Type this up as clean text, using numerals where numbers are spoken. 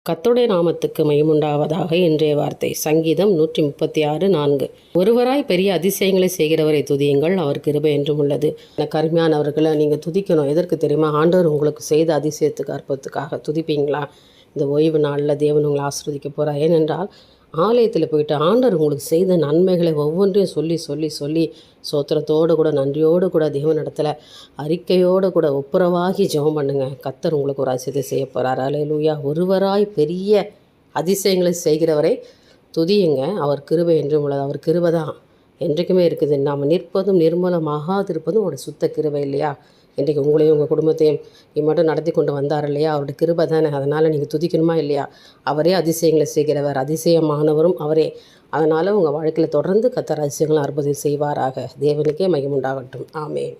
கர்த்தருடைய நாமத்துக்கு மகிமையுண்டாவதாக. இன்றைய வார்த்தை சங்கீதம் 136:4. ஒருவராய் பெரிய அதிசயங்களை செய்கிறவரை துதியுங்கள், அவர் கிருபை என்றும் உள்ளது. கருமையானவர்களை நீங்கள் துதிக்கணும். எதற்கு தெரியுமா? ஆண்டவர் உங்களுக்கு செய்த அதிசயத்துக்கு அற்புதத்துக்காக துதிப்பீங்களா? இந்த ஓய்வு நாளில் தேவன் உங்களை ஆசீர்வதிக்க போகிறார். ஏனென்றால் ஆலயத்தில் போயிட்டு ஆண்டவர் உங்களுக்கு செய்த நன்மைகளை ஒவ்வொன்றையும் சொல்லி சொல்லி சொல்லி சோத்திரத்தோடு கூட நன்றியோடு கூட தேவனிடத்தில் அறிக்கையோடு கூட ஒப்புரவாகி ஜெபம் பண்ணுங்க. கர்த்தர் உங்களுக்கு ஒரு அதிசயத்தை செய்ய போகிறார். அல்லேலூயா. ஒருவராய் பெரிய அதிசயங்களை செய்கிறவரை துதியுங்க, அவர் கிருபை என்றும் உள்ளது. அவர் கிருபை தான் என்றைக்குமே இருக்குது. நாம் நிற்பதும் நிர்மூலமாகாதிருப்பதும் அவருடைய சுத்த கிருபை இல்லையா? இன்றைக்கு உங்களையும் உங்கள் குடும்பத்தையும் இம்மட்டும் நடத்தி கொண்டு வந்தார் இல்லையா? அவருடைய கிருபை தானே. அதனால் நீங்கள் துதிக்கணுமா இல்லையா? அவரே அதிசயங்களை செய்கிறவர், அதிசயமானவரும் அவரே. அதனால் உங்கள் வாழ்க்கையில் தொடர்ந்து கர்த்தர் அதிசயங்களும் அற்புதம் செய்வாராக. தேவனுக்கே மகிமை உண்டாகட்டும். ஆமென்.